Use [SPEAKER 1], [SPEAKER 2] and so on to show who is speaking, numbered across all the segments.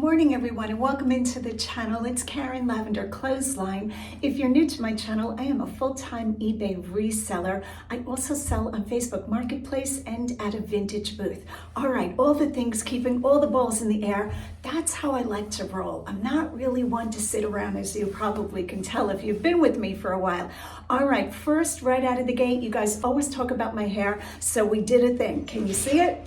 [SPEAKER 1] morning everyone and welcome into the channel. It's Karen Lavender Clothesline. If you're new to my channel, I am a full-time eBay reseller. I also sell on Facebook Marketplace and at a vintage booth. All right, all the things, keeping all the balls in the air. That's how I like to roll. I'm not really one to sit around, as you probably can tell if you've been with me for a while. All right, first, right out of the gate, you guys always talk about my hair, so we did a thing. Can you see it?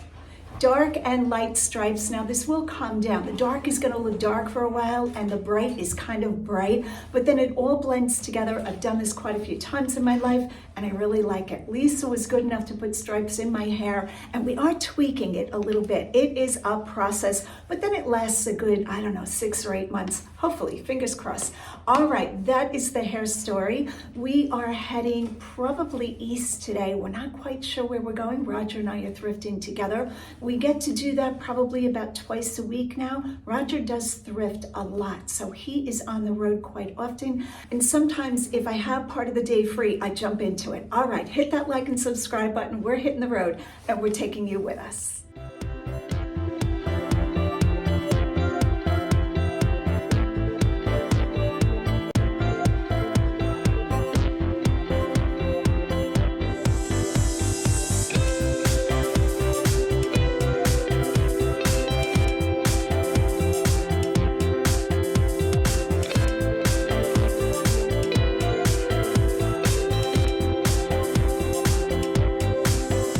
[SPEAKER 1] Dark and light stripes. Now this will calm down. The dark is going to look dark for a while and the bright is kind of bright, but then it all blends together. I've done this quite a few times in my life and I really like it. Lisa was good enough to put stripes in my hair and we are tweaking it a little bit. It is a process, but then it lasts a good, I don't know, 6 or 8 months. Hopefully, fingers crossed. All right, that is the hair story. We are heading probably east today. We're not quite sure where we're going. Roger and I are thrifting together. We get to do that probably about twice a week now. Roger does thrift a lot, so he is on the road quite often. And sometimes if I have part of the day free, I jump into it. All right, hit that like and subscribe button. We're hitting the road and we're taking you with us.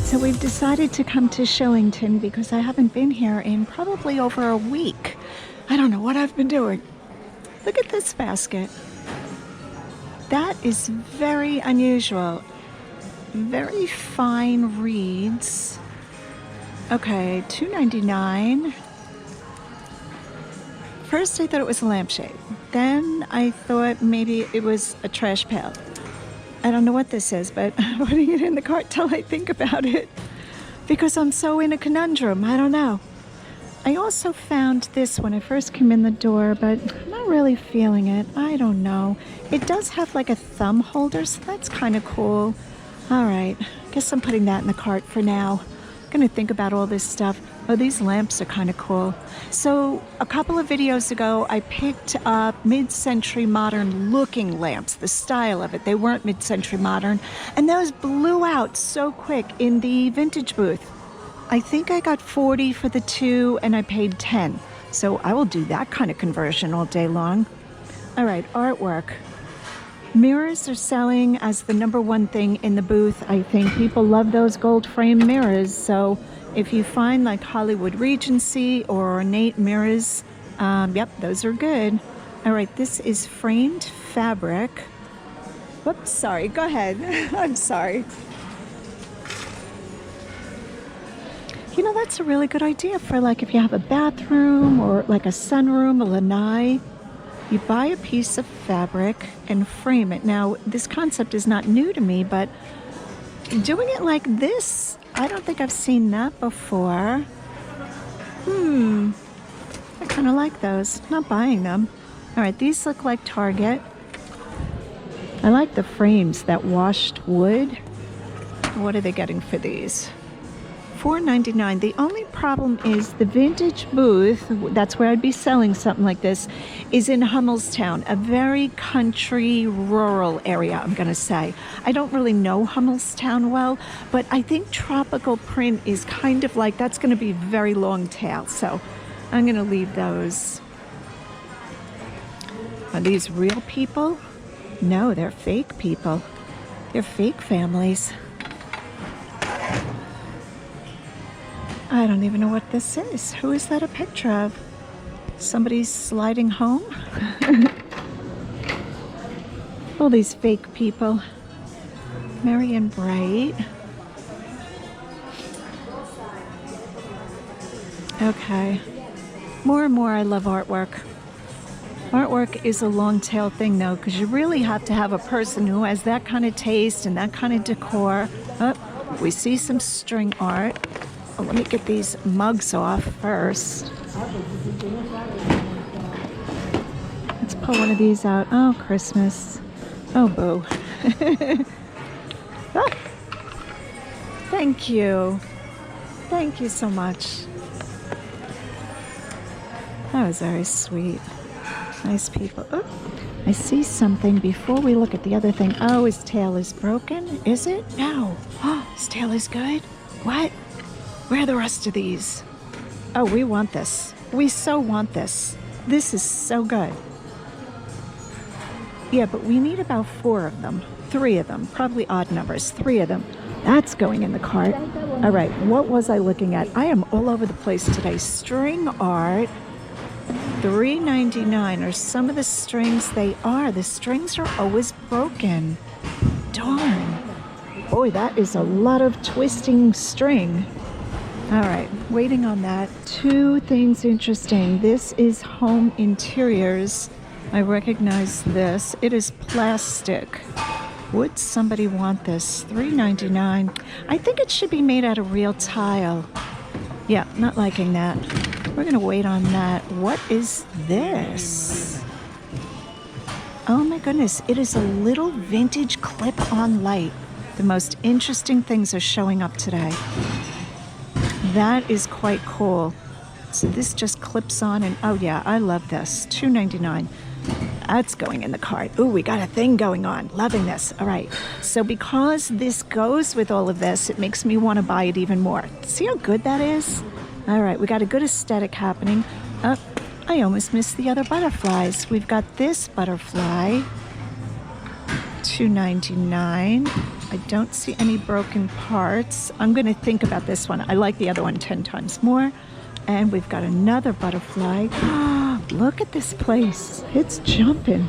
[SPEAKER 1] So we've decided to come to Shillington because I haven't been here in probably over a week. I don't know what I've been doing. Look at this basket. That is very unusual. Very fine reeds. Okay, $2.99. First I thought it was a lampshade. Then I thought maybe it was a trash pail. I don't know what this is, but I'm putting it in the cart till I think about it because I'm so in a conundrum. I don't know. I also found this when I first came in the door, but I'm not really feeling it. I don't know. It does have like a thumb holder, so that's kind of cool. All right, guess I'm putting that in the cart for now. I'm gonna think about all this stuff. Oh, these lamps are kind of cool. So a couple of videos ago, I picked up mid-century modern looking lamps, the style of it. They weren't mid-century modern. And those blew out so quick in the vintage booth. I think I got 40 for the 2 and I paid 10. So I will do that kind of conversion all day long. All right, artwork. Mirrors are selling as the #1 thing in the booth. I think people love those gold frame mirrors. So if you find like Hollywood Regency or ornate mirrors, yep, those are good. All right, this is framed fabric. Whoops, sorry, go ahead. I'm sorry. You know, that's a really good idea for like if you have a bathroom or like a sunroom, a lanai. You buy a piece of fabric and frame it. Now, this concept is not new to me, but doing it like this, I don't think I've seen that before. I kind of like those. Not buying them. All right, these look like Target. I like the frames, that washed wood. What are they getting for these? $4.99. The only problem is the vintage booth, that's where I'd be selling something like this, is in Hummelstown, a very country, rural area, I'm going to say. I don't really know Hummelstown well, but I think tropical print is kind of like, that's going to be very long tail, so I'm going to leave those. Are these real people? No, they're fake people. They're fake families. I don't even know what this is. Who is that a picture of? Somebody's sliding home? All these fake people. Merry and bright. Okay. More and more I love artwork. Artwork is a long tail thing though, because you really have to have a person who has that kind of taste and that kind of decor. Oh, we see some string art. Oh, let me get these mugs off first. Let's pull one of these out. Oh, Christmas. Oh, boo. Oh, thank you. Thank you so much. That was very sweet. Nice people. Oh, I see something before we look at the other thing. Oh, his tail is broken. Is it? No. Oh, his tail is good. What? Where are the rest of these? Oh, we want this. We so want this. This is so good. Yeah, but we need about 4 of them. 3 of them. Probably odd numbers. 3 of them. That's going in the cart. All right, what was I looking at? I am all over the place today. String art. $3.99 are some of the strings they are. The strings are always broken. Darn. Boy, that is a lot of twisting string. All right, waiting on that. 2 things interesting. This is home interiors. I recognize this. It is plastic. Would somebody want this? $3.99. I think it should be made out of real tile. Yeah, not liking that. We're going to wait on that. What is this? Oh my goodness, it is a little vintage clip-on light. The most interesting things are showing up today. That is quite cool. So this just clips on and oh yeah, I love this. $2.99. That's going in the cart. Ooh, we got a thing going on. Loving this. All right. So because this goes with all of this, it makes me want to buy it even more. See how good that is? All right, we got a good aesthetic happening. Oh, I almost missed the other butterflies. We've got this butterfly, $2.99. I don't see any broken parts. I'm going to think about this one. I like the other one 10 times more. And we've got another butterfly. Look at this place. It's jumping.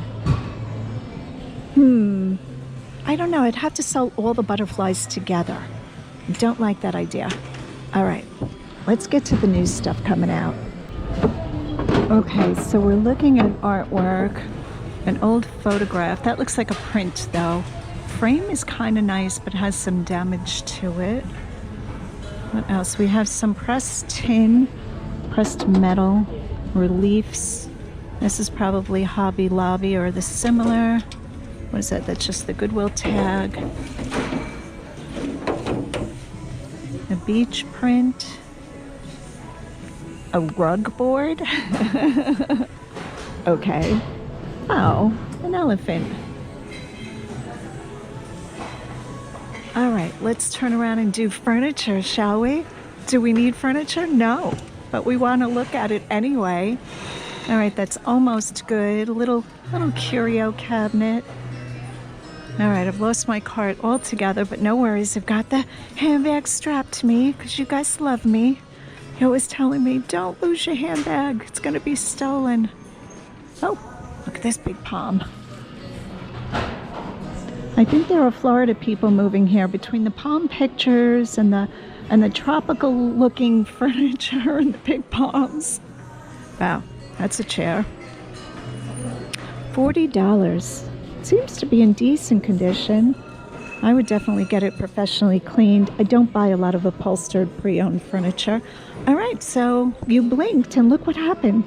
[SPEAKER 1] I don't know. I'd have to sell all the butterflies together. Don't like that idea. All right. Let's get to the new stuff coming out. Okay, so we're looking at artwork. An old photograph. That looks like a print, though. Frame is kind of nice, but has some damage to it. What else? We have some pressed tin, pressed metal, reliefs. This is probably Hobby Lobby or the similar. What is that? That's just the Goodwill tag. A beach print. A rug board? Okay. Oh, an elephant. All right, let's turn around and do furniture, shall we? Do we need furniture? No, but we want to look at it anyway. All right, that's almost good. A little curio cabinet. All right, I've lost my cart altogether, but no worries. I've got the handbag strapped to me because you guys love me. You're always telling me, don't lose your handbag. It's going to be stolen. Oh, look at this big palm. I think there are Florida people moving here between the palm pictures and the tropical looking furniture and the big palms. Wow, that's a chair. $40. Seems to be in decent condition. I would definitely get it professionally cleaned. I don't buy a lot of upholstered pre-owned furniture. All right, so you blinked and look what happened.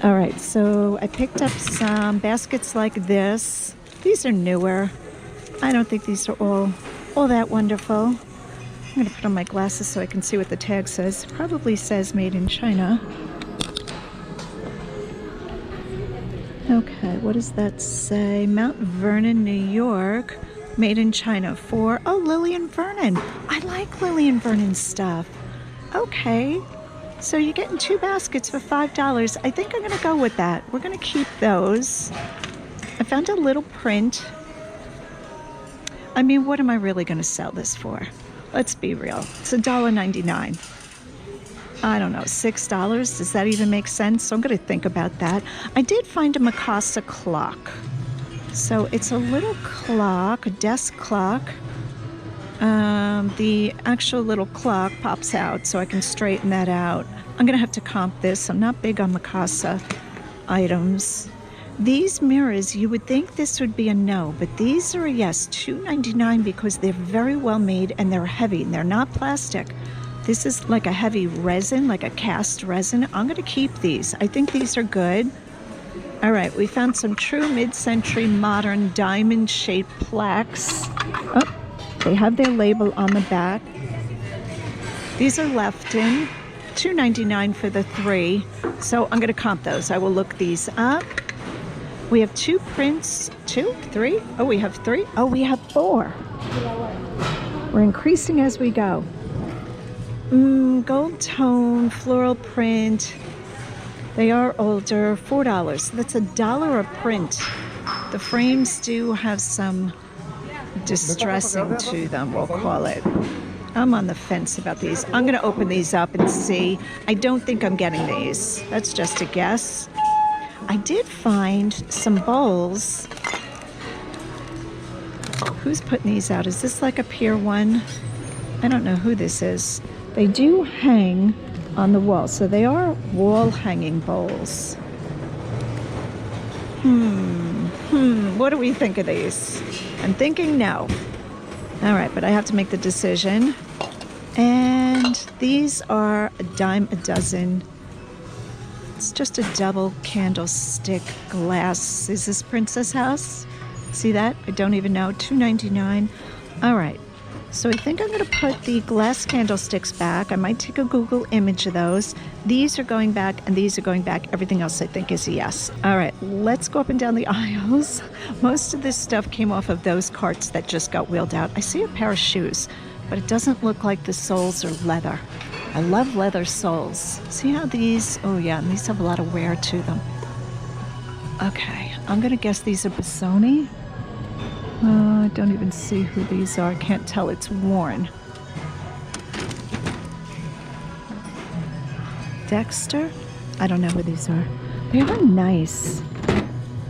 [SPEAKER 1] All right, so I picked up some baskets like this. These are newer. I don't think these are all that wonderful. I'm going to put on my glasses so I can see what the tag says. It probably says made in China. Okay, what does that say? Mount Vernon, New York. Made in China for, oh, Lillian Vernon. I like Lillian Vernon stuff. Okay, so you're getting 2 baskets for $5. I think I'm going to go with that. We're going to keep those. I found a little print. I mean, what am I really going to sell this for? Let's be real. It's $1.99. I don't know, $6? Does that even make sense? So I'm going to think about that. I did find a Mikasa clock. So it's a little clock, a desk clock. The actual little clock pops out so I can straighten that out. I'm going to have to comp this. I'm not big on Mikasa items. These mirrors, you would think this would be a no, but these are a yes, $2.99 because they're very well made and they're heavy and they're not plastic. This is like a heavy resin, like a cast resin. I'm going to keep these. I think these are good. All right, we found some true mid-century modern diamond-shaped plaques. Oh, they have their label on the back. These are Lefton. $2.99 for the 3. So I'm going to comp those. I will look these up. We have 2 prints. 2? 3? Oh, we have 3? Oh, we have 4. We're increasing as we go. Gold tone, floral print. They are older. $4. That's $1 a print. The frames do have some distressing to them, we'll call it. I'm on the fence about these. I'm going to open these up and see. I don't think I'm getting these. That's just a guess. I did find some bowls. Who's putting these out? Is this like a Pier 1? I don't know who this is. They do hang on the wall, so they are wall hanging bowls. What do we think of these? I'm thinking no. All right, but I have to make the decision. And these are $0.10 a dozen. It's just a double candlestick glass. Is this Princess House? See that? I don't even know. $2.99. All right. So I think I'm going to put the glass candlesticks back. I might take a Google image of those. These are going back and these are going back. Everything else I think is a yes. All right, let's go up and down the aisles. Most of this stuff came off of those carts that just got wheeled out. I see a pair of shoes, but it doesn't look like the soles are leather. I love leather soles. See how these, oh yeah, and these have a lot of wear to them. Okay, I'm going to guess these are Busoni. I don't even see who these are. I can't tell. It's worn. Dexter? I don't know who these are. They are nice.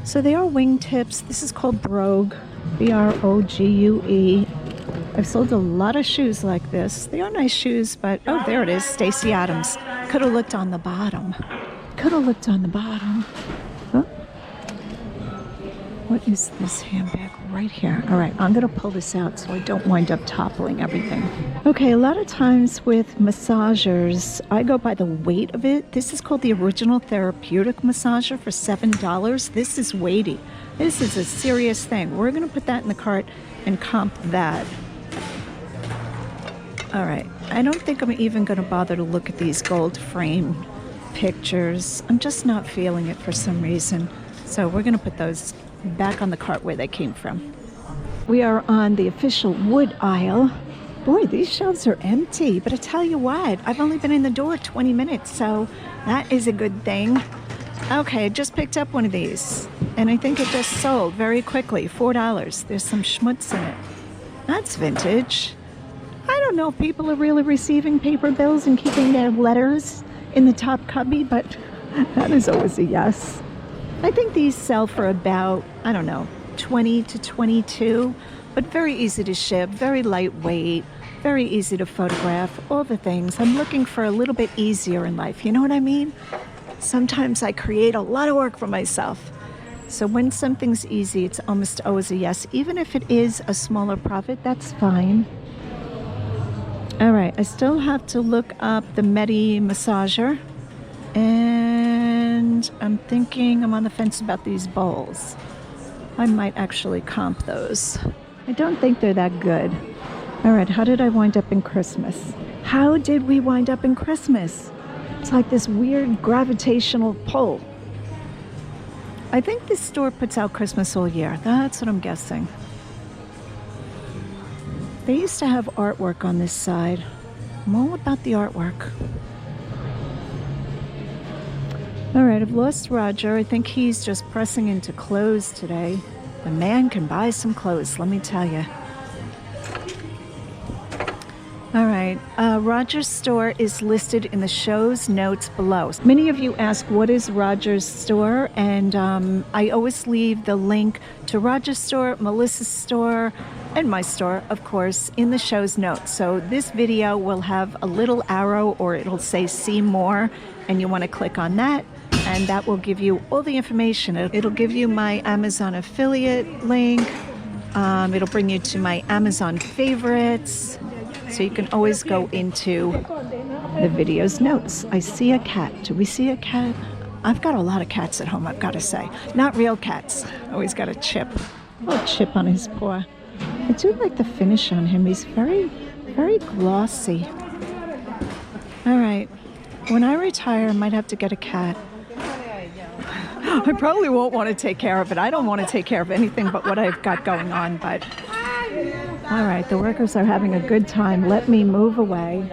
[SPEAKER 1] So they are wingtips. This is called Brogue. B-R-O-G-U-E. I've sold a lot of shoes like this. They are nice shoes, but oh, there it is. Stacey Adams. Could have looked on the bottom. Could have looked on the bottom. Huh? What is this handbag right here? All right, I'm going to pull this out so I don't wind up toppling everything. Okay, a lot of times with massagers, I go by the weight of it. This is called the Original Therapeutic Massager for $7. This is weighty. This is a serious thing. We're going to put that in the cart and comp that. All right, I don't think I'm even going to bother to look at these gold frame pictures. I'm just not feeling it for some reason. So we're going to put those back on the cart where they came from. We are on the official wood aisle. Boy, these shelves are empty, but I tell you what, I've only been in the door 20 minutes, so that is a good thing. Okay, I just picked up one of these, and I think it just sold very quickly, $4. There's some schmutz in it. That's vintage. I don't know if people are really receiving paper bills and keeping their letters in the top cubby, but that is always a yes. I think these sell for about, I don't know, 20 to 22, but very easy to ship, very lightweight, very easy to photograph, all the things. I'm looking for a little bit easier in life, you know what I mean? Sometimes I create a lot of work for myself. So when something's easy, it's almost always a yes. Even if it is a smaller profit, that's fine. All right, I still have to look up the Medi massager. And I'm thinking, I'm on the fence about these bowls. I might actually comp those. I don't think they're that good. All right, how did I wind up in Christmas? How did we wind up in Christmas? It's like this weird gravitational pull. I think this store puts out Christmas all year. That's what I'm guessing. They used to have artwork on this side. I'm all about the artwork. All right, I've lost Roger. I think he's just pressing into clothes today. The man can buy some clothes, let me tell you. All right, Roger's store is listed in the show's notes below. Many of you ask, what is Roger's store? And I always leave the link to Roger's store, Melissa's store, and my store, of course, in the show's notes. So this video will have a little arrow or it'll say see more, and you want to click on that. And that will give you all the information. It'll give you my Amazon affiliate link. It'll bring you to my Amazon favorites. So you can always go into the video's notes. I see a cat. Do we see a cat? I've got a lot of cats at home, I've got to say. Not real cats. Always got a chip. A little chip on his paw. I do like the finish on him. He's very, very glossy. All right. When I retire, I might have to get a cat. I probably won't want to take care of it. I don't want to take care of anything but what I've got going on, but... All right, the workers are having a good time. Let me move away.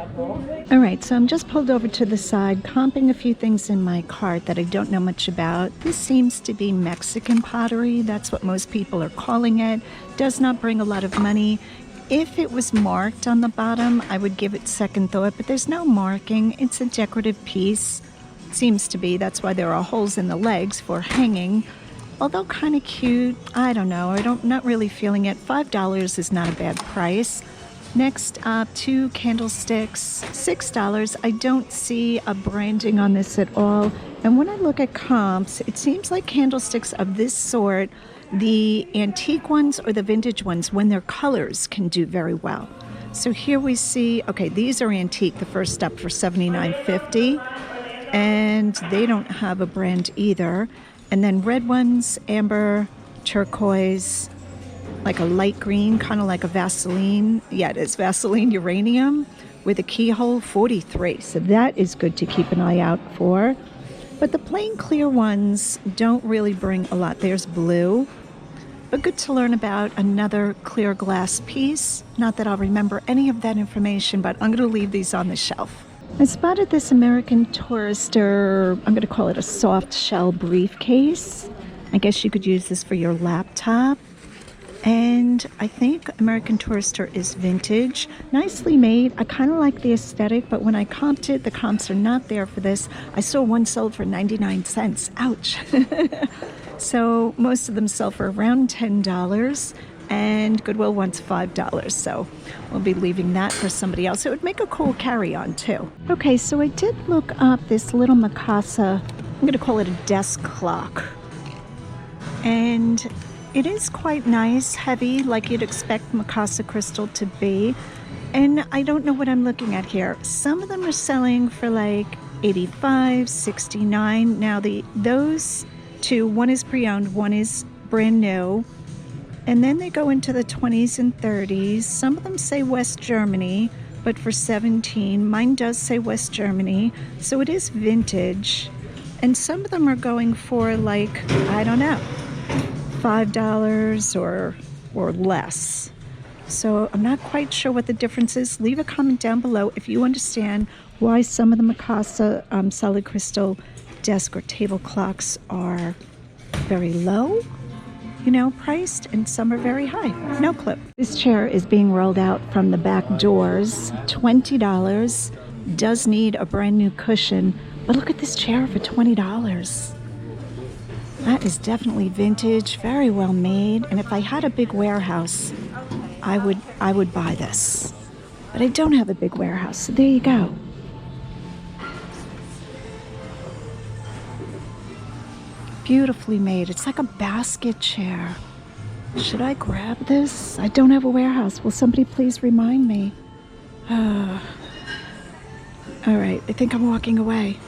[SPEAKER 1] All right, so I'm just pulled over to the side, comping a few things in my cart that I don't know much about. This seems to be Mexican pottery. That's what most people are calling it. Does not bring a lot of money. If it was marked on the bottom, I would give it second thought, but there's no marking. It's a decorative piece. It seems to be. That's why there are holes in the legs for hanging. Although kind of cute, I don't know. Not really feeling it. $5 is not a bad price. Next up, 2 candlesticks, $6. I don't see a branding on this at all. And when I look at comps, it seems like candlesticks of this sort, the antique ones or the vintage ones, when they're colors, can do very well. So here we see, okay, these are antique, the first up for $79.50. And they don't have a brand either. And then red ones, amber, turquoise, like a light green, kind of like a Vaseline. Yeah, it is Vaseline uranium with a keyhole, $43. So that is good to keep an eye out for. But the plain clear ones don't really bring a lot. There's blue, but good to learn about another clear glass piece. Not that I'll remember any of that information, but I'm going to leave these on the shelf. I spotted this American Tourister, I'm going to call it a soft shell briefcase. I guess you could use this for your laptop. And I think American Tourister is vintage. Nicely made. I kind of like the aesthetic, but when I comped it, the comps are not there for this. I saw one sold for 99 cents. Ouch. So most of them sell for around $10. And Goodwill wants $5, so we'll be leaving that for somebody else. It would make a cool carry-on, too. Okay, so I did look up this little Mikasa, I'm going to call it a desk clock. And it is quite nice, heavy, like you'd expect Mikasa crystal to be. And I don't know what I'm looking at here. Some of them are selling for like $85, $69. Now, those two, one is pre-owned, one is brand new. And then they go into the 20s and 30s. Some of them say West Germany, but for $17. Mine does say West Germany, so it is vintage. And some of them are going for like, I don't know, $5 or less. So I'm not quite sure what the difference is. Leave a comment down below if you understand why some of the Mikasa solid crystal desk or table clocks are very low, you know, priced, and some are very high. No clue. This chair is being rolled out from the back doors. $20. Does need a brand new cushion, but look at this chair for $20. That is definitely vintage, very well made. And if I had a big warehouse, I would buy this. But I don't have a big warehouse, so there you go. Beautifully made. It's like a basket chair. Should I grab this? I don't have a warehouse. Will somebody please remind me? All right, I think I'm walking away.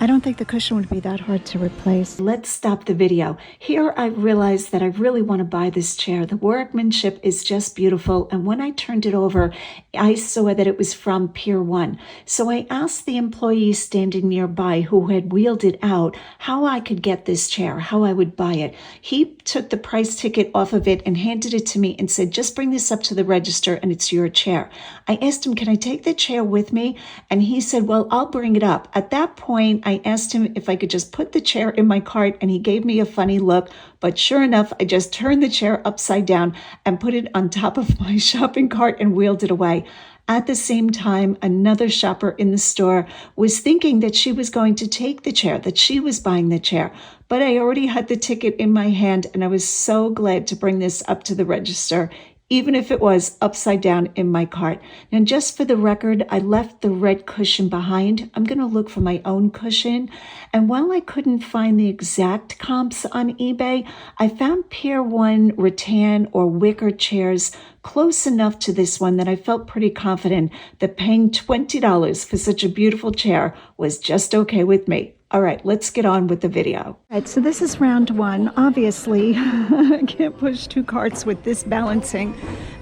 [SPEAKER 1] I don't think the cushion would be that hard to replace. Let's stop the video. Here I realized that I really want to buy this chair. The workmanship is just beautiful. And when I turned it over, I saw that it was from Pier 1. So I asked the employee standing nearby who had wheeled it out how I could get this chair, how I would buy it. He took the price ticket off of it and handed it to me and said, just bring this up to the register and it's your chair. I asked him, can I take the chair with me? And he said, well, I'll bring it up. At that point, I asked him if I could just put the chair in my cart, and he gave me a funny look. But sure enough, I just turned the chair upside down and put it on top of my shopping cart and wheeled it away. At the same time, another shopper in the store was thinking that she was going to take the chair, that she was buying the chair. But I already had the ticket in my hand, and I was so glad to bring this up to the register, even if it was upside down in my cart. Now, just for the record, I left the red cushion behind. I'm going to look for my own cushion. And while I couldn't find the exact comps on eBay, I found Pier 1 rattan or wicker chairs close enough to this one that I felt pretty confident that paying $20 for such a beautiful chair was just okay with me. All right, let's get on with the video. All right, so this is round one. Obviously, I can't push 2 carts with this balancing.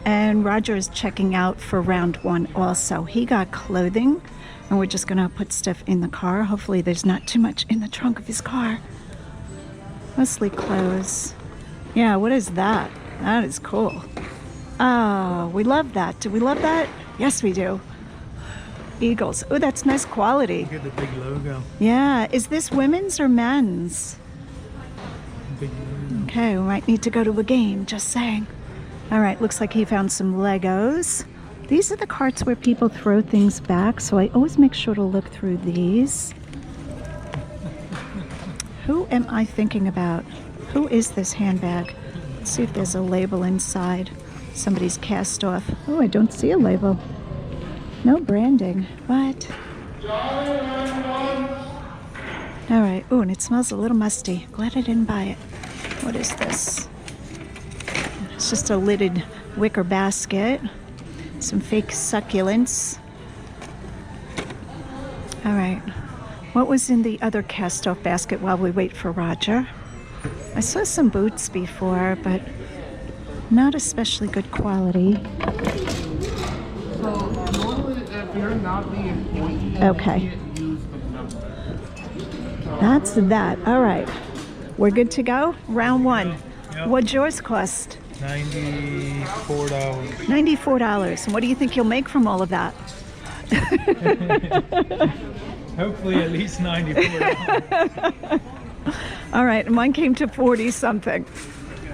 [SPEAKER 1] And Roger is checking out for round one also. He got clothing. And we're just gonna put stuff in the car. Hopefully there's not too much in the trunk of his car. Mostly clothes. Yeah, what is that? That is cool. Oh, we love that. Do we love that? Yes, we do. Eagles. Oh, that's nice quality.
[SPEAKER 2] Look at the big logo.
[SPEAKER 1] Yeah, is this women's or men's?
[SPEAKER 2] Big logo.
[SPEAKER 1] Okay, we might need to go to a game, just saying. All right, looks like he found some Legos. These are the carts where people throw things back, so I always make sure to look through these. Who am I thinking about? Who is this handbag? Let's see if there's a label inside. Somebody's cast off. Oh, I don't see a label. No branding. What? All right. Oh, and it smells a little musty. Glad I didn't buy it. What is this? It's just a lidded wicker basket. Some fake succulents. All right. What was in the other cast-off basket while we wait for Roger? I saw some boots before, but not especially good quality.
[SPEAKER 3] So normally, if you're not the employee,
[SPEAKER 1] Okay.
[SPEAKER 3] you can't use the number.
[SPEAKER 1] That's that. All right. We're good to go? Round one.
[SPEAKER 2] Yep.
[SPEAKER 1] What'd yours cost?
[SPEAKER 2] $94.
[SPEAKER 1] $94. And what do you think you'll make from all of that?
[SPEAKER 2] Hopefully at least $94.
[SPEAKER 1] All right, and mine came to 40 something.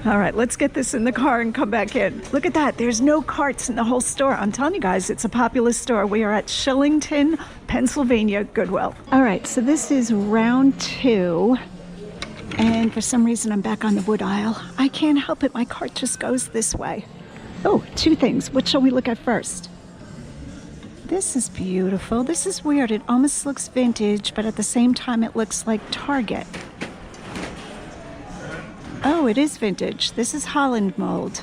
[SPEAKER 1] All right, let's get this in the car and come back in. Look at that, there's no carts in the whole store. I'm telling you guys, it's a popular store. We are at Shillington, Pennsylvania, Goodwill. All right, so this is round two. And for some reason, I'm back on the wood aisle. I can't help it, my cart just goes this way. Oh, two things. What shall we look at first? This is beautiful. This is weird. It almost looks vintage, but at the same time, it looks like Target. Oh, it is vintage. This is Holland mold.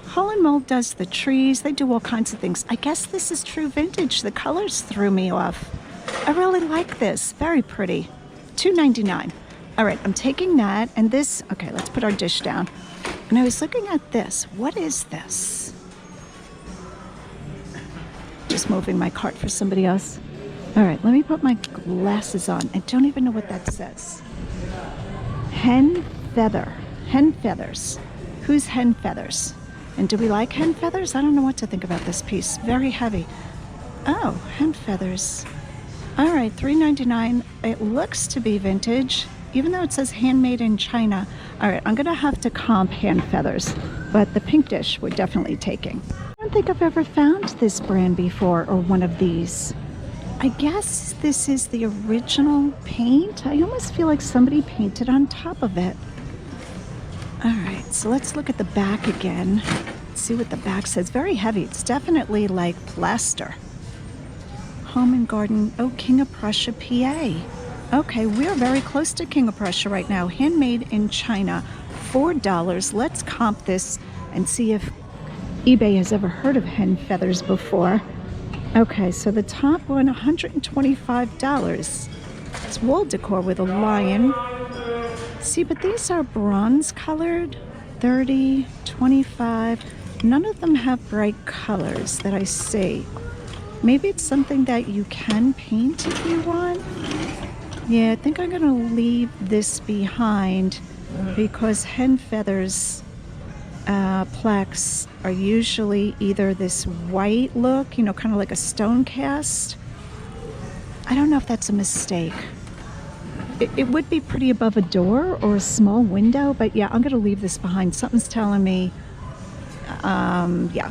[SPEAKER 1] Holland mold does the trees. They do all kinds of things. I guess this is true vintage. The colors threw me off. I really like this. Very pretty. $2.99. All right, I'm taking that and this. Okay, let's put our dish down. And I was looking at this. What is this? Just moving my cart for somebody else. All right, let me put my glasses on. I don't even know what that says. Hen feather. Hen feathers. Who's hen feathers? And do we like hen feathers? I don't know what to think about this piece. Very heavy. Oh, hen feathers. All right, $3.99. It looks to be vintage, even though it says handmade in China. All right, I'm gonna have to comp hand feathers, but the pink dish we're definitely taking. I don't think I've ever found this brand before, or one of these. I guess this is the original paint. I almost feel like somebody painted on top of it. All right, so let's look at the back again. Let's see what the back says. Very heavy. It's definitely like plaster. Home and Garden. Oh, King of Prussia, PA. Okay, we're very close to King of Prussia right now. Handmade in China, $4. Let's comp this and see if eBay has ever heard of hen feathers before. Okay, so the top one, $125. It's wall decor with a lion. See, but these are bronze colored. 30, 25. None of them have bright colors that I see. Maybe it's something that you can paint if you want. Yeah, I think I'm gonna leave this behind because hen feathers plaques are usually either this white look, you know, kind of like a stone cast. I don't know if that's a mistake. It would be pretty above a door or a small window, but yeah, I'm gonna leave this behind. Something's telling me, yeah,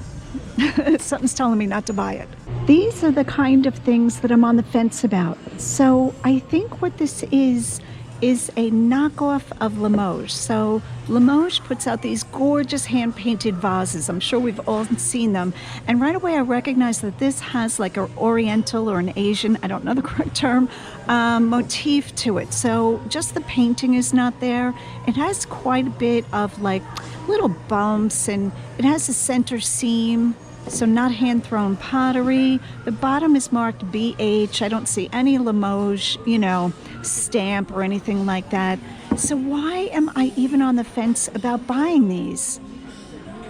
[SPEAKER 1] something's telling me not to buy it. These are the kind of things that I'm on the fence about. So I think what this is a knockoff of Limoges. So Limoges puts out these gorgeous hand-painted vases. I'm sure we've all seen them. And right away I recognize that this has like an Oriental or an Asian, I don't know the correct term, motif to it. So just the painting is not there. It has quite a bit of like little bumps, and it has a center seam. So not hand-thrown pottery. The bottom is marked BH. I don't see any Limoges, you know, stamp or anything like that. So why am I even on the fence about buying these?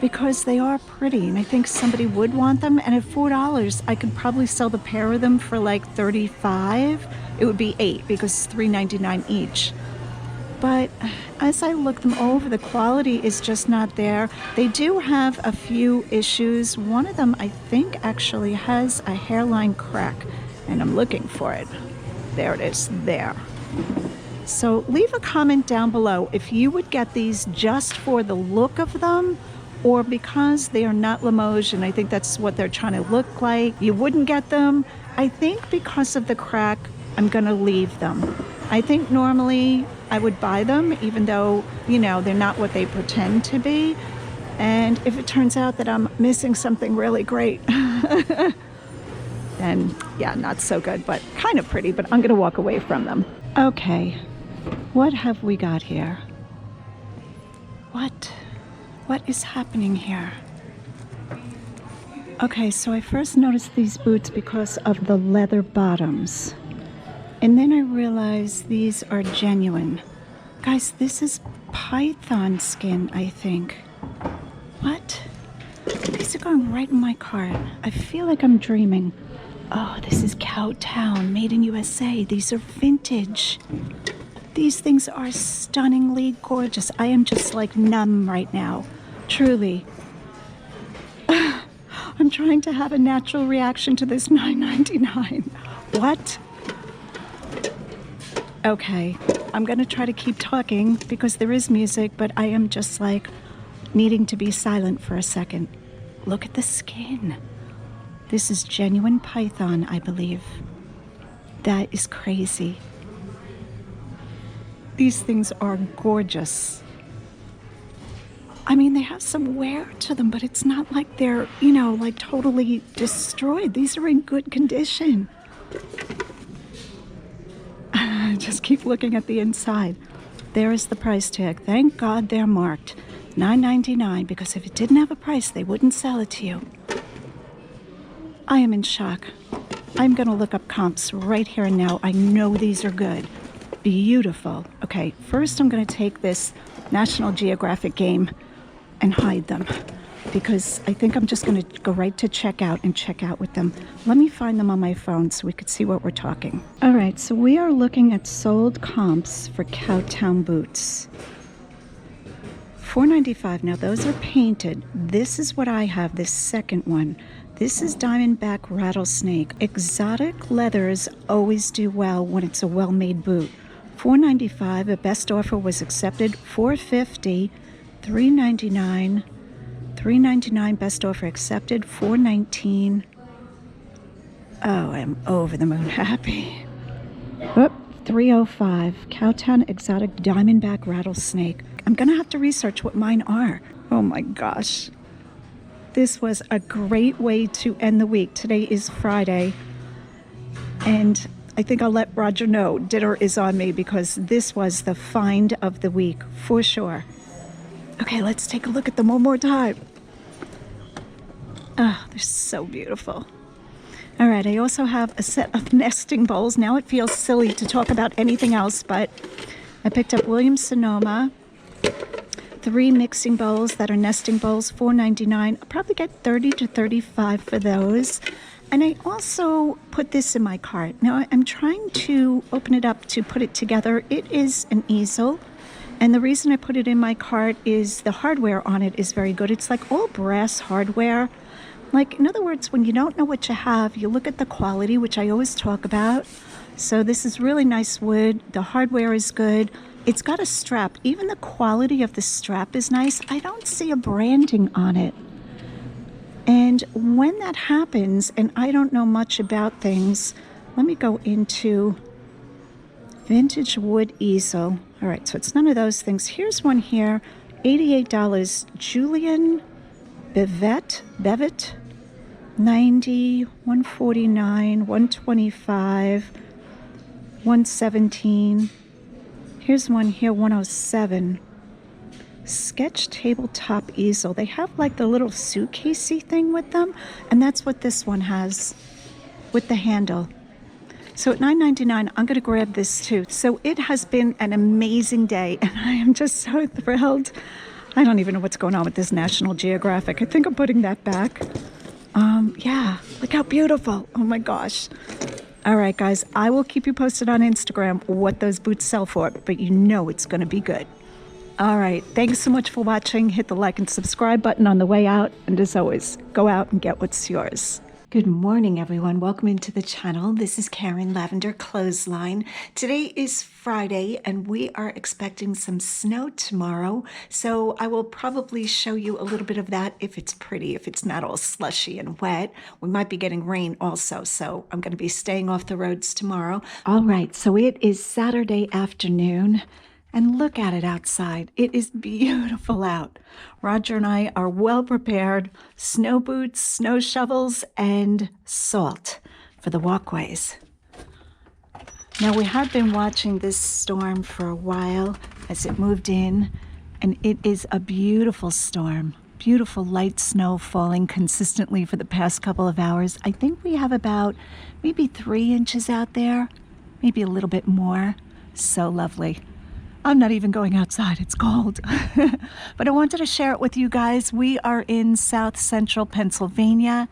[SPEAKER 1] because they are pretty and I think somebody would want them. And at $4, I could probably sell the pair of them for like $35. It would be $8 because it's $3.99 each. But as I look them over, the quality is just not there. They do have a few issues. One of them, I think, actually has a hairline crack, and I'm looking for it. There it is, there. So leave a comment down below if you would get these just for the look of them or because they are not Limoges, and I think that's what they're trying to look like. You wouldn't get them. I think because of the crack, I'm gonna leave them. I think normally I would buy them, even though, you know, they're not what they pretend to be. And if it turns out that I'm missing something really great, then yeah, not so good, but kind of pretty, but I'm gonna walk away from them. Okay, what have we got here? What is happening here? Okay, so I first noticed these boots because of the leather bottoms. And then I realized these are genuine. Guys, this is python skin, I think. What? These are going right in my cart. I feel like I'm dreaming. Oh, this is Cowtown, made in USA. These are vintage. These things are stunningly gorgeous. I am just like numb right now, truly. I'm trying to have a natural reaction to this $9.99. What? Okay, I'm gonna try to keep talking because there is music, but I am just like needing to be silent for a second. Look at the skin. This is genuine python, I believe. That is crazy. These things are gorgeous. I mean, they have some wear to them, but it's not like they're, you know, like totally destroyed. These are in good condition. Just keep looking at the inside. There is the price tag. Thank God they're marked $9.99, because if it didn't have a price, they wouldn't sell it to you. I am in shock. I'm gonna look up comps right here and now. I know these are good. Beautiful. Okay, first I'm gonna take this National Geographic game and hide them, because I think I'm just gonna go right to checkout and check out with them. Let me find them on my phone so we could see what we're talking. All right, so we are looking at sold comps for Cowtown boots. $4.95. Now those are painted. This is what I have, this second one. This is Diamondback Rattlesnake. Exotic leathers always do well when it's a well-made boot. $4.95, a best offer was accepted. $4.50, $3.99, $3.99 best offer accepted. $4.19. Oh, I'm over the moon happy. Whoop, $3.05, Cowtown Exotic Diamondback Rattlesnake. I'm gonna have to research what mine are. Oh my gosh. This was a great way to end the week. Today is Friday, and I think I'll let Roger know dinner is on me, because this was the find of the week for sure. Okay, let's take a look at them one more time. Ah, they're so beautiful. All right, I also have a set of nesting bowls. Now it feels silly to talk about anything else, but I picked up Williams-Sonoma. 3 mixing bowls that are nesting bowls, $4.99. I'll probably get 30 to 35 for those. And I also put this in my cart. Now I'm trying to open it up to put it together. It is an easel. And the reason I put it in my cart is the hardware on it is very good. It's like all brass hardware. Like, in other words, when you don't know what you have, you look at the quality, which I always talk about. So this is really nice wood. The hardware is good. It's got a strap. Even the quality of the strap is nice. I don't see a branding on it. And when that happens, and I don't know much about things, let me go into vintage wood easel. All right, so it's none of those things. Here's one here, $88. Julian Bevet, 90, 149, 125, 117. Here's one here, 107. Sketch tabletop easel. They have like the little suitcasey thing with them, and that's what this one has with the handle. So at $9.99, I'm going to grab this too. So it has been an amazing day, and I am just so thrilled. I don't even know what's going on with this National Geographic. I think I'm putting that back. Yeah, look how beautiful. Oh my gosh. All right, guys, I will keep you posted on Instagram what those boots sell for, but you know it's going to be good. All right, thanks so much for watching. Hit the like and subscribe button on the way out. And as always, go out and get what's yours. Good morning, everyone. Welcome into the channel. This is Karen, Lavender Clothesline. Today is Friday, and we are expecting some snow tomorrow. So I will probably show you a little bit of that if it's pretty, if it's not all slushy and wet. We might be getting rain also, so I'm going to be staying off the roads tomorrow. All right, so it is Saturday afternoon. And look at it outside. It is beautiful out. Roger and I are well prepared. Snow boots, snow shovels, and salt for the walkways. Now, we have been watching this storm for a while as it moved in, and it is a beautiful storm. Beautiful light snow falling consistently for the past couple of hours. I think we have about maybe 3 inches out there, maybe a little bit more. So lovely. I'm not even going outside, it's cold. But I wanted to share it with you guys. We are in South Central Pennsylvania,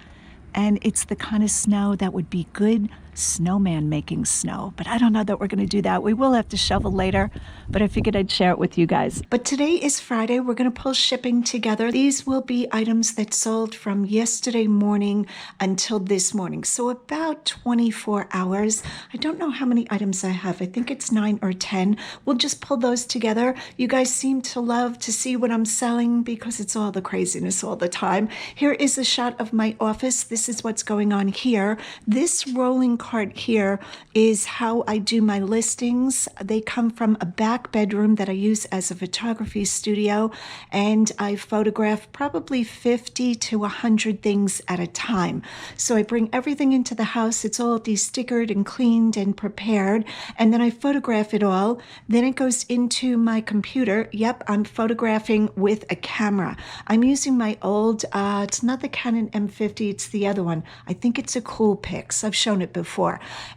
[SPEAKER 1] and it's the kind of snow that would be good snowman making snow. But I don't know that we're gonna do that. We will have to shovel later, but I figured I'd share it with you guys. But today is Friday. We're gonna pull shipping together. These will be items that sold from yesterday morning until this morning. So about 24 hours. I don't know how many items I have. I think it's 9 or 10. We'll just pull those together. You guys seem to love to see what I'm selling because it's all the craziness all the time. Here is a shot of my office. This is what's going on here. This rolling cart here is how I do my listings. They come from a back bedroom that I use as a photography studio, and I photograph probably 50 to 100 things at a time. So I bring everything into the house. It's all de-stickered and cleaned and prepared, and then I photograph it all. Then it goes into my computer. Yep, I'm photographing with a camera. I'm using my old, it's not the Canon M50, it's the other one. I think it's a Coolpix. I've shown it before.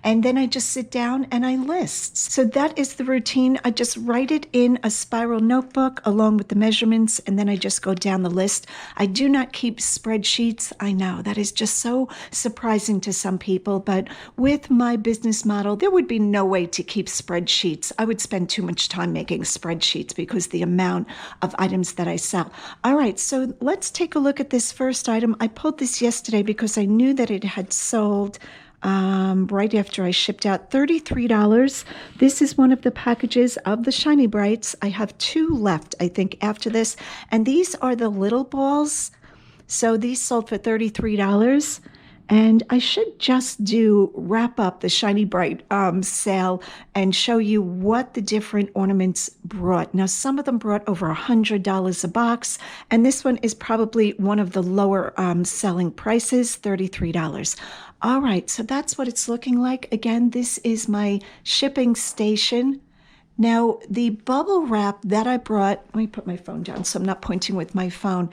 [SPEAKER 1] And then I just sit down and I list. So that is the routine. I just write it in a spiral notebook along with the measurements, and then I just go down the list. I do not keep spreadsheets. I know that is just so surprising to some people, but with my business model, there would be no way to keep spreadsheets. I would spend too much time making spreadsheets because the amount of items that I sell. All right, so let's take a look at this first item. I pulled this yesterday because I knew that it had sold right after I shipped out. $33. This is one of the packages of the Shiny Brights. I have 2 left, I think, after this. And these are the little balls. So these sold for $33. And I should just wrap up the Shiny Bright sale and show you what the different ornaments brought. Now, some of them brought over $100 a box, and this one is probably one of the lower selling prices, $33. All right, so that's what it's looking like. Again, this is my shipping station. Now, the bubble wrap that I brought, let me put my phone down so I'm not pointing with my phone.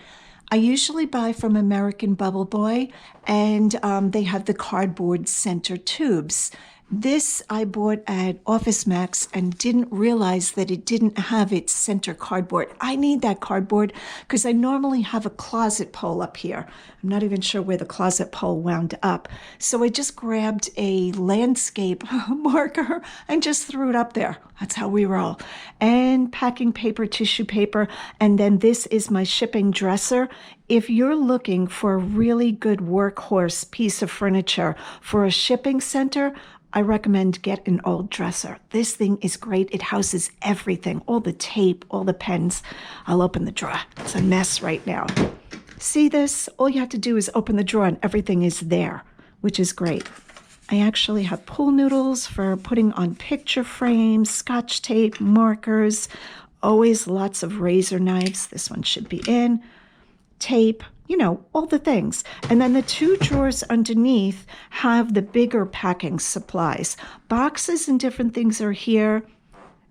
[SPEAKER 1] I usually buy from American Bubble Boy, and they have the cardboard center tubes. This I bought at Office Max and didn't realize that it didn't have its center cardboard. I need that cardboard because I normally have a closet pole up here. I'm not even sure where the closet pole wound up. So I just grabbed a landscape marker and just threw it up there. That's how we roll. And packing paper, tissue paper, and then this is my shipping dresser. If you're looking for a really good workhorse piece of furniture for a shipping center, I recommend get an old dresser. This thing is great. It houses everything, all the tape, all the pens. I'll open the drawer. It's a mess right now. See this? All you have to do is open the drawer and everything is there, which is great. I actually have pool noodles for putting on picture frames, Scotch tape, markers, always lots of razor knives. This one should be in. Tape, you know, all the things. And then the 2 drawers underneath have the bigger packing supplies. Boxes and different things are here.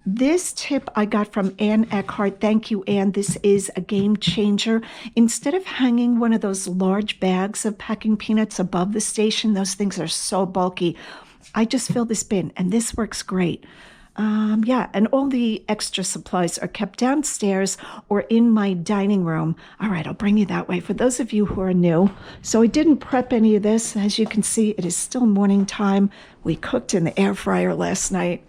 [SPEAKER 1] This tip I got from Ann Eckhart. Thank you, Ann. This is a game changer. Instead of hanging one of those large bags of packing peanuts above the station, those things are so bulky. I just fill this bin, and this works great. Yeah, and all the extra supplies are kept downstairs or in my dining room. All right, I'll bring you that way for those of you who are new. So I didn't prep any of this. As you can see, it is still morning time. We cooked in the air fryer last night.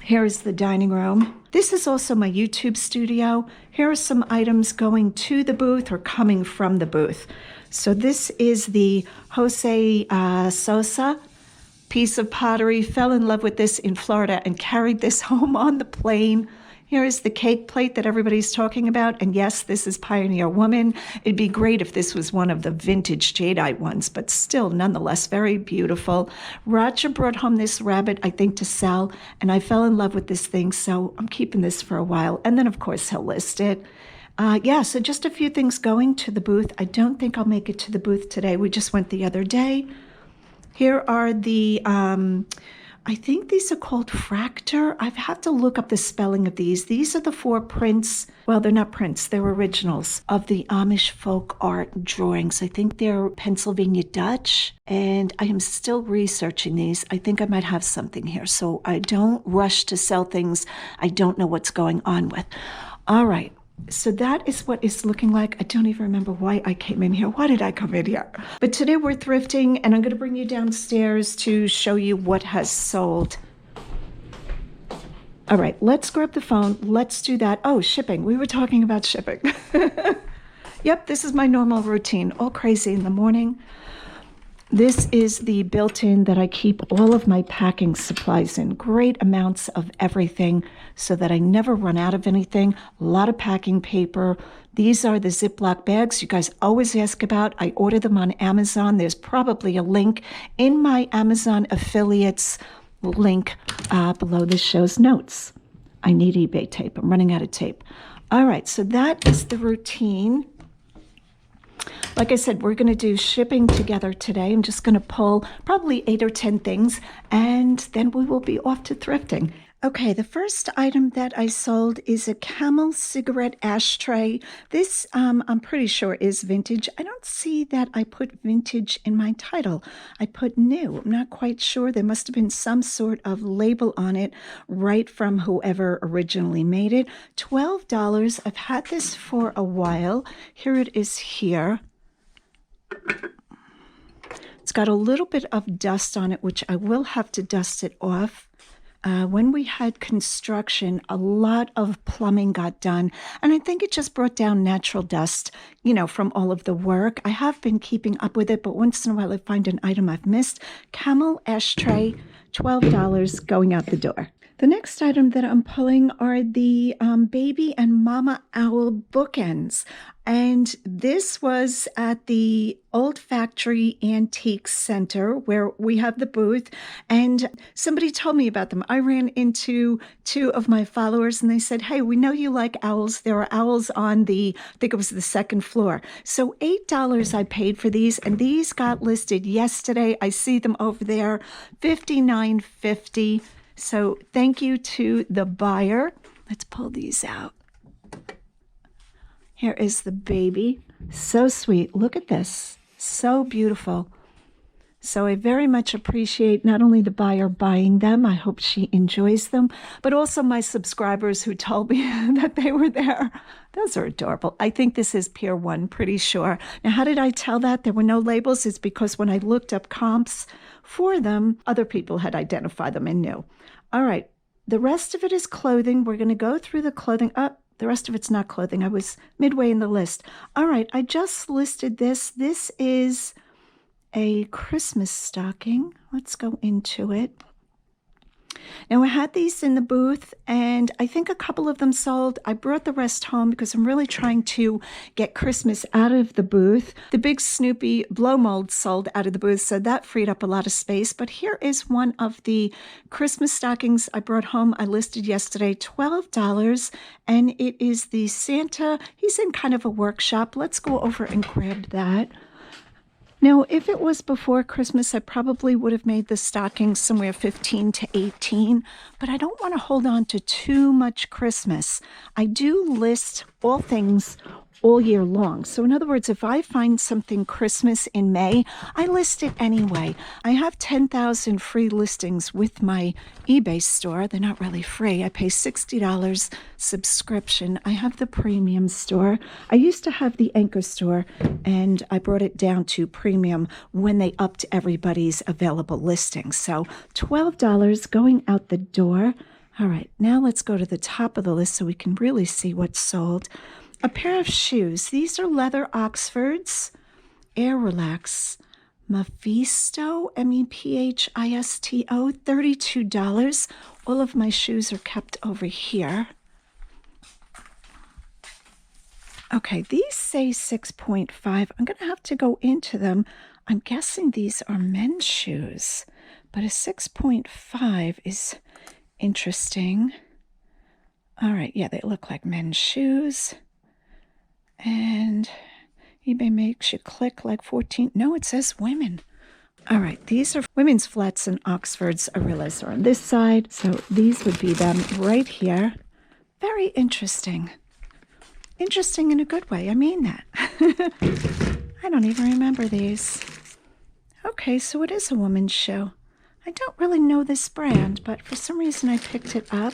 [SPEAKER 1] Here is the dining room. This is also my YouTube studio. Here are some items going to the booth or coming from the booth. So this is the Jose Sosa piece of pottery. Fell in love with this in Florida and carried this home on the plane. Here is the cake plate that everybody's talking about. And yes, this is Pioneer Woman. It'd be great if this was one of the vintage jadeite ones, but still nonetheless very beautiful. Roger brought home this rabbit, I think, to sell, and I fell in love with this thing, so I'm keeping this for a while. And then, of course, he'll list it. Yeah, so just a few things going to the booth. I don't think I'll make it to the booth today. We just went the other day. Here are the, I think these are called Fractor. I have to look up the spelling of these. These are the 4 prints. Well, they're not prints. They're originals of the Amish folk art drawings. I think they're Pennsylvania Dutch, and I am still researching these. I think I might have something here, so I don't rush to sell things I don't know what's going on with. All right. So that is what it's looking like. I don't even remember why I came in here. Why did I come in here? But today we're thrifting, and I'm going to bring you downstairs to show you what has sold. All right, let's grab the phone. Let's do that. Oh, shipping. We were talking about shipping. Yep, this is my normal routine. All crazy in the morning. This is the built-in that I keep all of my packing supplies in. Great amounts of everything so that I never run out of anything. A lot of packing paper. These are the Ziploc bags you guys always ask about. I order them on Amazon. There's probably a link in my Amazon affiliates link below this show's notes. I need eBay tape. I'm running out of tape. All right, so that is the routine. Like I said, we're going to do shipping together today. I'm just going to pull probably 8 or 10 things, and then we will be off to thrifting. Okay, the first item that I sold is a Camel cigarette ashtray. This, I'm pretty sure, is vintage. I don't see that I put vintage in my title. I put new. I'm not quite sure. There must have been some sort of label on it right from whoever originally made it. $12. I've had this for a while. Here it is here. It's got a little bit of dust on it, which I will have to dust it off. When we had construction, a lot of plumbing got done, and I think it just brought down natural dust, you know, from all of the work. I have been keeping up with it, but once in a while I find an item I've missed. Camel ashtray, $12 going out the door. The next item that I'm pulling are the baby and mama owl bookends. And this was at the Old Factory Antique Center where we have the booth. And somebody told me about them. I ran into 2 of my followers and they said, hey, we know you like owls. There are owls on I think it was the 2nd floor. So $8 I paid for these, and these got listed yesterday. I see them over there, $59.50. So thank you to the buyer. Let's pull these out. Here is the baby. So sweet. Look at this. So beautiful. So I very much appreciate not only the buyer buying them, I hope she enjoys them, but also my subscribers who told me that they were there. Those are adorable. I think this is Pier 1, pretty sure. Now, how did I tell that? There were no labels. It's because when I looked up comps for them, other people had identified them and knew. All right. The rest of it is clothing. We're going to go through the clothing. The rest of it's not clothing. I was midway in the list. All right. I just listed this. This is a Christmas stocking. Let's go into it. Now, I had these in the booth, and I think a couple of them sold. I brought the rest home because I'm really trying to get Christmas out of the booth. The big Snoopy blow mold sold out of the booth, so that freed up a lot of space. But here is one of the Christmas stockings I brought home. I listed yesterday, $12, and it is the Santa. He's in kind of a workshop. Let's go over and grab that. Now, if it was before Christmas, I probably would have made the stocking somewhere 15 to 18, but I don't want to hold on to too much Christmas. I do list all things all year long. So in other words, if I find something Christmas in May, I list it anyway. I have 10,000 free listings with my eBay store. They're not really free. I pay $60 subscription. I have the premium store. I used to have the Anchor store, and I brought it down to premium when they upped everybody's available listings. So $12 going out the door. All right, now let's go to the top of the list so we can really see what's sold. A pair of shoes. These are leather Oxfords, Air Relax, Mephisto, Mephisto, $32. All of my shoes are kept over here. Okay, these say 6.5. I'm going to have to go into them. I'm guessing these are men's shoes, but a 6.5 is interesting. All right, yeah, they look like men's shoes. And eBay makes you click like 14. No, it says women. All right, these are women's flats and Oxfords. I realize they're on this side, so these would be them right here. Very interesting. Interesting in a good way. I mean that. I don't even remember these. Okay, so it is a woman's shoe. I don't really know this brand, but for some reason I picked it up.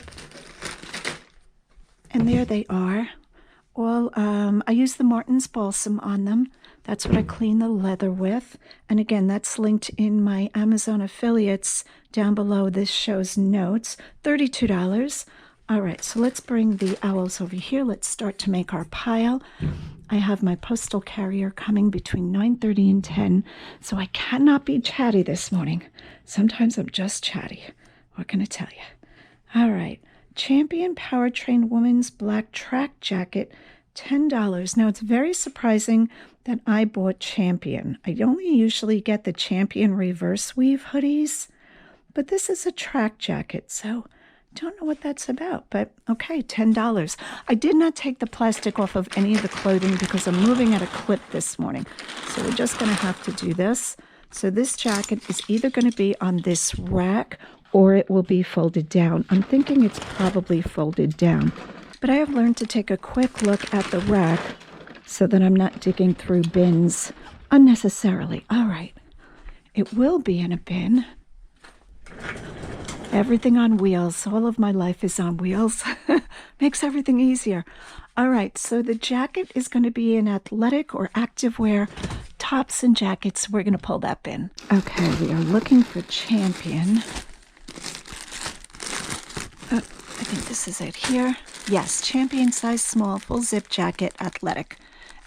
[SPEAKER 1] And there they are. Well, I use the Martin's Balsam on them. That's what I clean the leather with. And again, that's linked in my Amazon affiliates down below. This shows notes. $32. All right, so let's bring the owls over here. Let's start to make our pile. I have my postal carrier coming between 9:30 and 10, so I cannot be chatty this morning. Sometimes I'm just chatty. What can I tell you? All right, Champion Powertrain Women's Black Track Jacket, $10. Now, it's very surprising that I bought Champion. I only usually get the Champion reverse weave hoodies, but this is a track jacket, so don't know what that's about, but okay, $10. I did not take the plastic off of any of the clothing because I'm moving at a clip this morning. So we're just going to have to do this. So this jacket is either going to be on this rack or it will be folded down. I'm thinking it's probably folded down. But I have learned to take a quick look at the rack so that I'm not digging through bins unnecessarily. All right, it will be in a bin. Everything on wheels. All of my life is on wheels. Makes everything easier. All right, so the jacket is going to be in athletic or activewear tops and jackets. We're going to pull that bin. Okay, we are looking for Champion. I think this is it here. Yes, Champion size small, full zip jacket, athletic.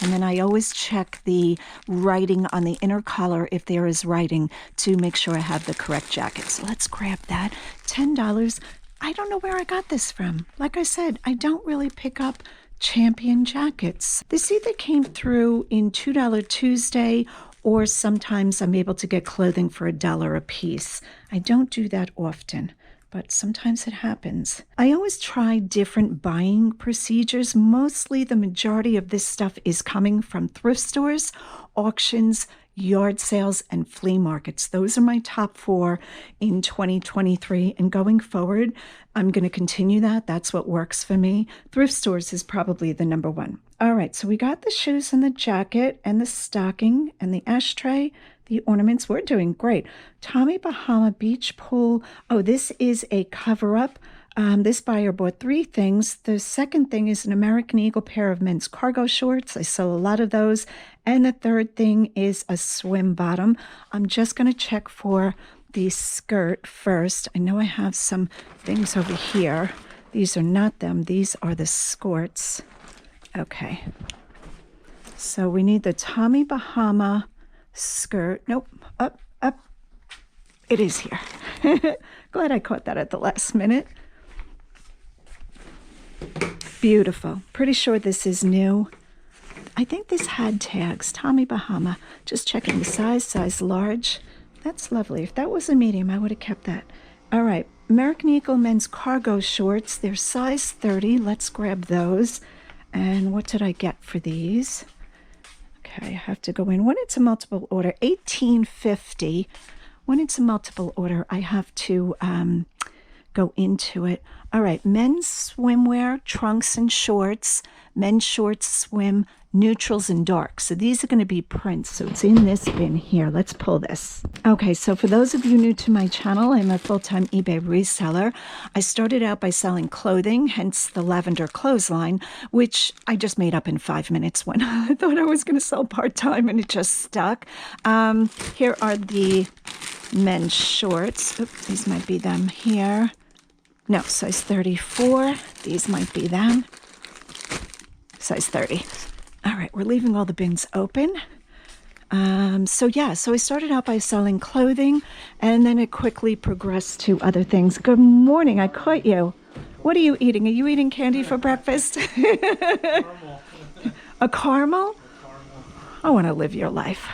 [SPEAKER 1] And then I always check the writing on the inner collar, if there is writing, to make sure I have the correct jacket. So let's grab that. $10. I don't know where I got this from. Like I said, I don't really pick up Champion jackets. This either came through in $2 Tuesday, or sometimes I'm able to get clothing for $1 a piece. I don't do that often, but sometimes it happens. I always try different buying procedures. Mostly the majority of this stuff is coming from thrift stores, auctions, yard sales, and flea markets. Those are my top 4 in 2023. And going forward, I'm going to continue that. That's what works for me. Thrift stores is probably the number 1. All right, so we got the shoes and the jacket and the stocking and the ashtray. The ornaments, we're doing great. Tommy Bahama Beach Pool. Oh, this is a cover-up. This buyer bought 3 things. The second thing is an American Eagle pair of men's cargo shorts. I sell a lot of those. And the third thing is a swim bottom. I'm just going to check for the skirt first. I know I have some things over here. These are not them. These are the skirts. Okay. So we need the Tommy Bahama skirt. Nope. Up. It is here. Glad I caught that at the last minute. Beautiful. Pretty sure this is new. I think this had tags. Tommy Bahama. Just checking the size large. That's lovely. If that was a medium, I would have kept that. All right. American Eagle men's cargo shorts. They're size 30. Let's grab those. And what did I get for these? Okay, I have to go in. When it's a multiple order, $18.50. When it's a multiple order, I have to go into it. All right, men's swimwear, trunks and shorts, men's shorts, swim, neutrals and darks. So these are going to be prints. So it's in this bin here. Let's pull this. Okay, so for those of you new to my channel, I'm a full-time eBay reseller. I started out by selling clothing, hence the Lavender Clothesline, which I just made up in 5 minutes when I thought I was going to sell part-time and it just stuck. Here are the men's shorts. Oops, these might be them here. No, size 34. These might be them. Size 30. All right, we're leaving all the bins open. So I started out by selling clothing, and then it quickly progressed to other things. Good morning, I caught you. What are you eating? Are you eating candy for breakfast?
[SPEAKER 2] Caramel.
[SPEAKER 1] A caramel? I want to live your life.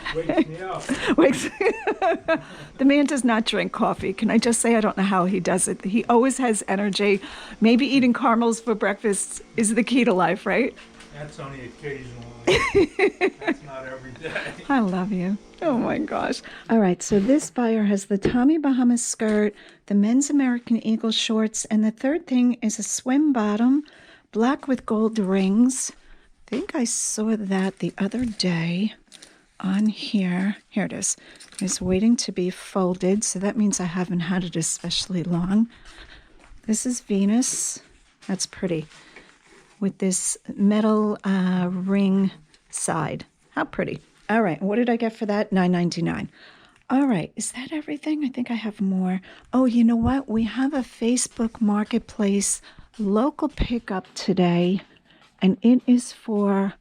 [SPEAKER 2] Wakes me up.
[SPEAKER 1] The man does not drink coffee. Can I just say I don't know how he does it. He always has energy. Maybe eating caramels for breakfast is the key to life, right?
[SPEAKER 2] That's only occasionally. That's not every day.
[SPEAKER 1] I love you. Oh my gosh. All right, so this buyer has the Tommy Bahama skirt, the men's American Eagle shorts, and the third thing is a swim bottom, black with gold rings. I think I saw that the other day on here. Here it is. It's waiting to be folded, so that means I haven't had it especially long. This is Venus. That's pretty. With this metal ring side. How pretty. All right, what did I get for that? $9.99. All right, is that everything? I think I have more. Oh, you know what? We have a Facebook Marketplace local pickup today, and it is for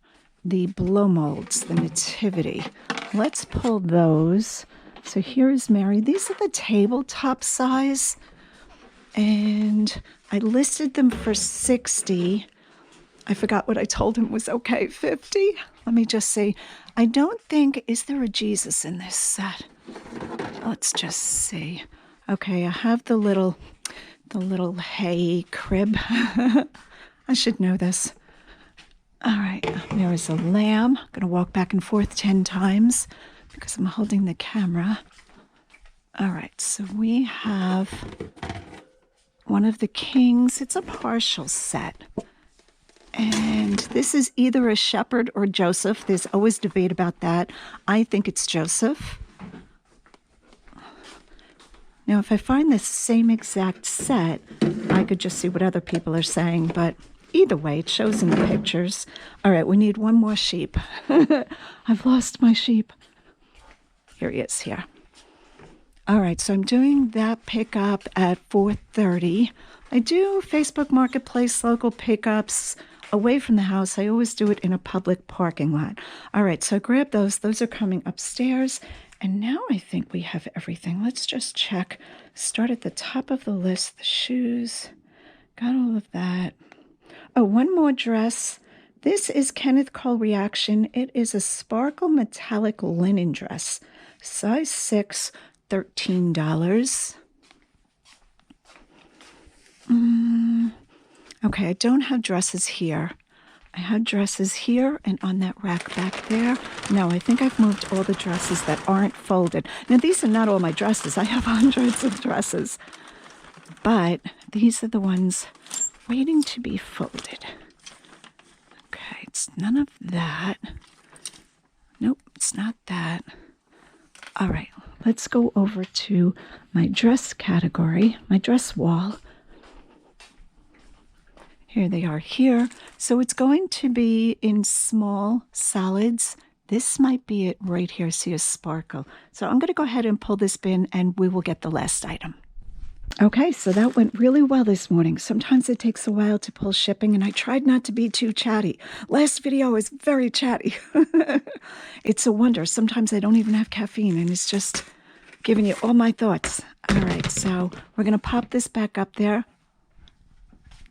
[SPEAKER 1] the blow molds, the Nativity. Let's pull those. So here's Mary. These are the tabletop size, and I listed them for $60. I forgot what I told him was okay, $50. Let me just see. I don't think, is there a Jesus in this set? Let's just see. Okay, I have the little hay crib. I should know this. All right, there is a lamb. I'm going to walk back and forth 10 times because I'm holding the camera. All right, so we have one of the kings. It's a partial set. And this is either a shepherd or Joseph. There's always debate about that. I think it's Joseph. Now, if I find the same exact set, I could just see what other people are saying. But either way, it shows in the pictures. All right, we need one more sheep. I've lost my sheep. Here he is here. All right, so I'm doing that pickup at 4:30. I do Facebook Marketplace local pickups away from the house. I always do it in a public parking lot. All right, so I grabbed those. Those are coming upstairs. And now I think we have everything. Let's just check. Start at the top of the list. The shoes. Got all of that. Oh, one more dress. This is Kenneth Cole Reaction. It is a sparkle metallic linen dress. Size 6, $13. Okay, I don't have dresses here. I have dresses here and on that rack back there. No, I think I've moved all the dresses that aren't folded. Now, these are not all my dresses. I have hundreds of dresses. But these are the ones waiting to be folded. Okay, it's none of that. Nope, it's not that. All right, let's go over to my dress category, my dress wall. Here they are here. So it's going to be in small solids. This might be it right here. See a sparkle. So I'm going to go ahead and pull this bin and we will get the last item. Okay, so that went really well this morning. Sometimes it takes a while to pull shipping, and I tried not to be too chatty. Last video was very chatty. It's a wonder. Sometimes I don't even have caffeine, and it's just giving you all my thoughts. All right, so we're going to pop this back up there.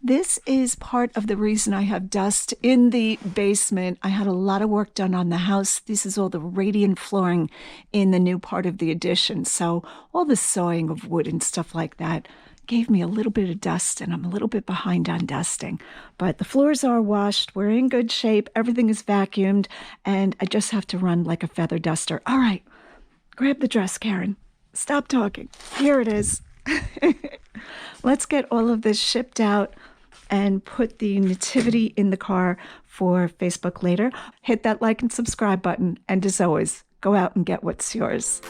[SPEAKER 1] This is part of the reason I have dust in the basement. I had a lot of work done on the house. This is all the radiant flooring in the new part of the addition. So all the sawing of wood and stuff like that gave me a little bit of dust, and I'm a little bit behind on dusting. But the floors are washed. We're in good shape. Everything is vacuumed, and I just have to run like a feather duster. All right, grab the dress, Karen. Stop talking. Here it is. Let's get all of this shipped out and put the nativity in the car for Facebook later. Hit that like and subscribe button. And as always, go out and get what's yours.